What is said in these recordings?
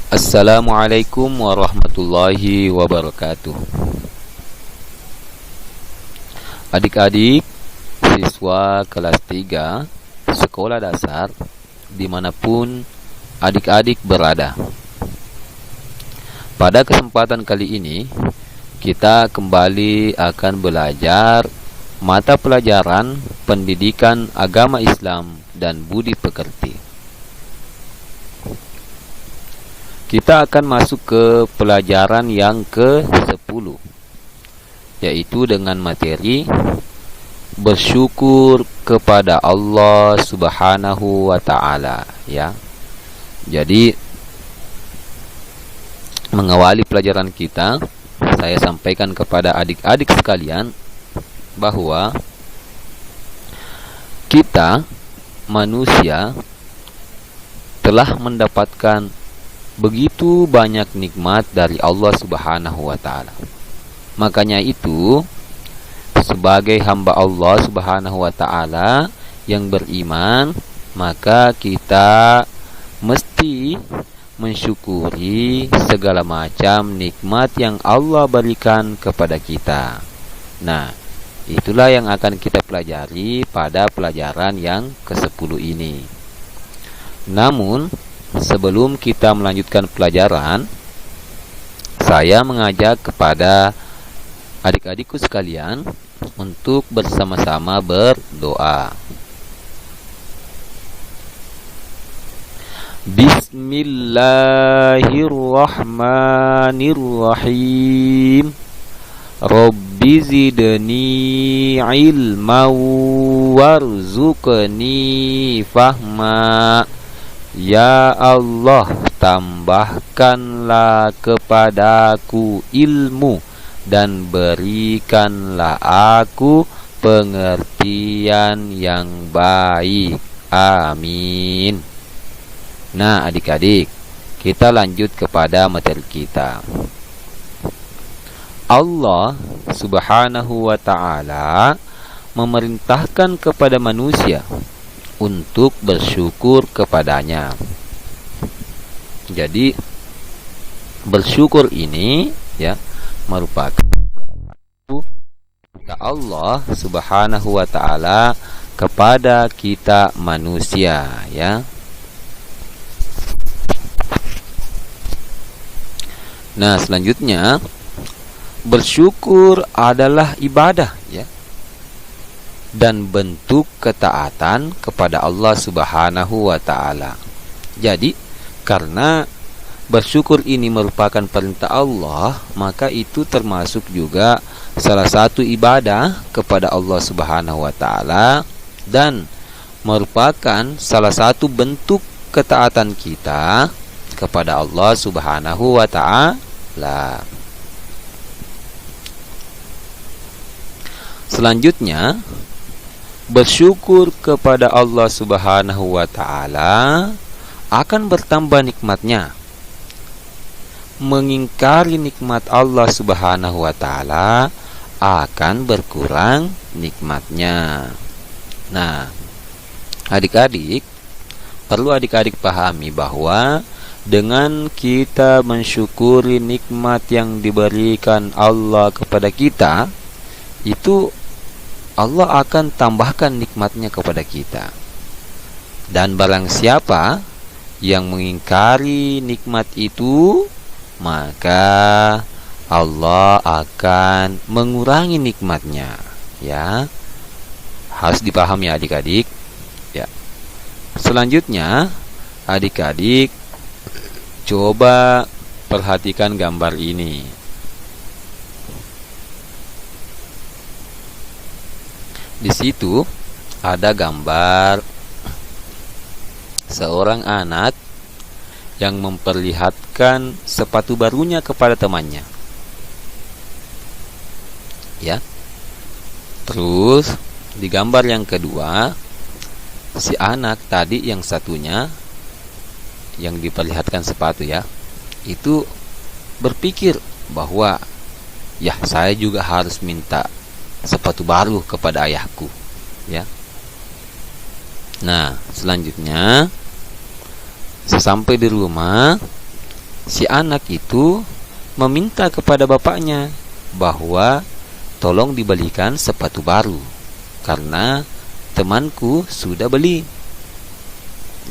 Assalamualaikum warahmatullahi wabarakatuh. Adik-adik siswa kelas 3 sekolah dasar dimanapun adik-adik berada, pada kesempatan kali ini kita kembali akan belajar mata pelajaran pendidikan agama Islam dan budi pekerti. Kita akan masuk ke pelajaran yang ke-10, yaitu dengan materi bersyukur kepada Allah Subhanahu wa ta'ala, ya. Jadi mengawali pelajaran kita, saya sampaikan kepada adik-adik sekalian bahwa kita manusia telah mendapatkan begitu banyak nikmat dari Allah Subhanahu wa ta'ala. Makanya itu, sebagai hamba Allah Subhanahu wa ta'ala yang beriman, maka kita mesti mensyukuri segala macam nikmat yang Allah berikan kepada kita. Nah, itulah yang akan kita pelajari pada pelajaran yang ke-10 ini. Namun, sebelum kita melanjutkan pelajaran, saya mengajak kepada adik-adikku sekalian untuk bersama-sama berdoa. Bismillahirrahmanirrahim. Rabbi zidni ilma warzuqni fahma. Ya Allah, tambahkanlah kepadaku ilmu dan berikanlah aku pengertian yang baik. Amin. Nah, adik-adik, kita lanjut kepada materi kita. Allah Subhanahu wa ta'ala memerintahkan kepada manusia untuk bersyukur kepadanya. Jadi bersyukur ini, ya, merupakan Allah Subhanahu wa ta'ala kepada kita manusia, ya. Nah, selanjutnya bersyukur adalah ibadah, ya, dan bentuk ketaatan kepada Allah Subhanahu wa ta'ala. Jadi, karena bersyukur ini merupakan perintah Allah, maka itu termasuk juga salah satu ibadah kepada Allah Subhanahu wa ta'ala dan merupakan salah satu bentuk ketaatan kita kepada Allah Subhanahu wa ta'ala. Selanjutnya, bersyukur kepada Allah Subhanahu wa ta'ala akan bertambah nikmatnya. Mengingkari nikmat Allah Subhanahu wa ta'ala akan berkurang nikmatnya. Nah, adik-adik, perlu adik-adik pahami bahwa dengan kita mensyukuri nikmat yang diberikan Allah kepada kita, itu Allah akan tambahkan nikmatnya kepada kita. Dan barang siapa yang mengingkari nikmat itu, maka Allah akan mengurangi nikmatnya, ya. Harus dipahami ya adik-adik, ya. Selanjutnya, adik-adik coba perhatikan gambar ini. Di situ ada gambar seorang anak yang memperlihatkan sepatu barunya kepada temannya, ya. Terus di gambar yang kedua, si anak tadi yang satunya yang diperlihatkan sepatu, ya, itu berpikir bahwa, ya, saya juga harus minta sepatu baru kepada ayahku, ya. Nah, selanjutnya sesampai di rumah, si anak itu meminta kepada bapaknya bahwa tolong dibelikan sepatu baru karena temanku sudah beli.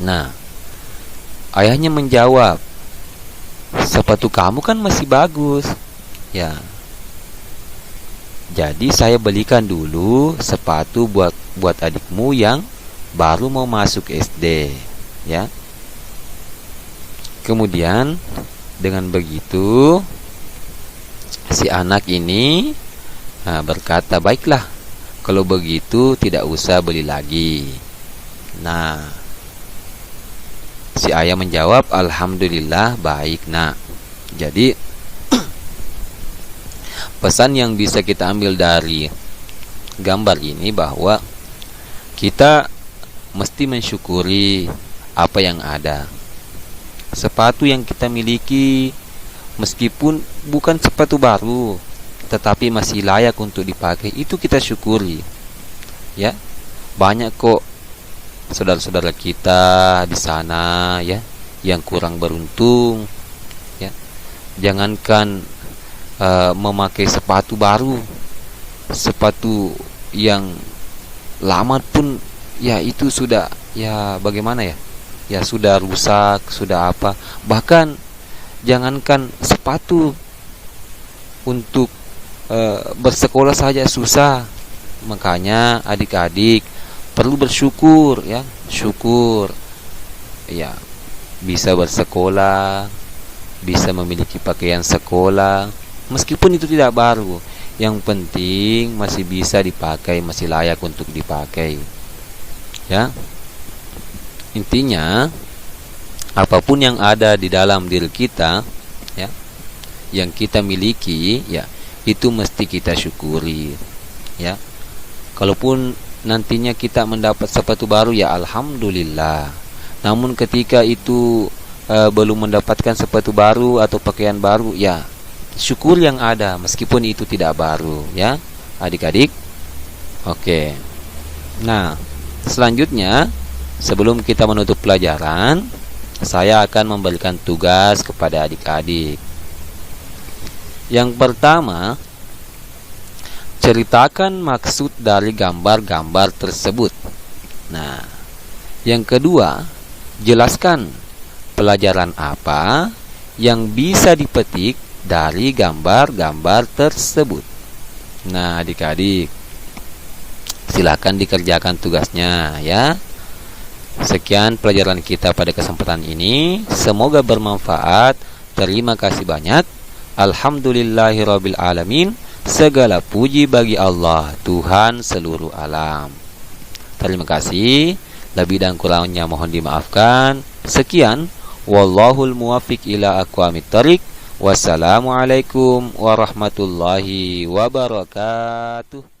Nah, ayahnya menjawab, sepatu kamu kan masih bagus. Ya. Jadi saya belikan dulu sepatu buat adikmu yang baru mau masuk SD, ya. Kemudian dengan begitu si anak ini berkata, baiklah, kalau begitu tidak usah beli lagi. Nah, si ayah menjawab, alhamdulillah baik nak. Jadi pesan yang bisa kita ambil dari gambar ini bahwa kita mesti mensyukuri apa yang ada. Sepatu yang kita miliki meskipun bukan sepatu baru tetapi masih layak untuk dipakai, itu kita syukuri. Ya. Banyak kok saudara-saudara kita di sana ya yang kurang beruntung, ya. Jangankan memakai sepatu baru, sepatu yang lama pun ya itu sudah ya bagaimana ya? Ya sudah rusak, sudah apa. Bahkan jangankan sepatu, untuk bersekolah saja susah. Makanya adik-adik perlu bersyukur ya, syukur ya bisa bersekolah, bisa memiliki pakaian sekolah meskipun itu tidak baru. Yang penting masih bisa dipakai, masih layak untuk dipakai. Ya. Intinya apapun yang ada di dalam diri kita ya, yang kita miliki ya, itu mesti kita syukuri ya. Kalaupun nantinya kita mendapat sepatu baru ya alhamdulillah. Namun ketika itu belum mendapatkan sepatu baru atau pakaian baru ya syukur yang ada meskipun itu tidak baru ya adik-adik. Oke. Nah, selanjutnya sebelum kita menutup pelajaran, saya akan memberikan tugas kepada adik-adik. Yang pertama, ceritakan maksud dari gambar-gambar tersebut. Nah, yang kedua, jelaskan pelajaran apa yang bisa dipetik dari gambar-gambar tersebut. Nah, adik-adik, silakan dikerjakan tugasnya ya. Sekian pelajaran kita pada kesempatan ini. Semoga bermanfaat. Terima kasih banyak. Alhamdulillahirabbil alamin. Segala puji bagi Allah, Tuhan seluruh alam. Terima kasih. Lebih dan kurangnya mohon dimaafkan. Sekian. Wallahul muwaffiq ila aqwamit thoriq. Wassalamualaikum warahmatullahi wabarakatuh.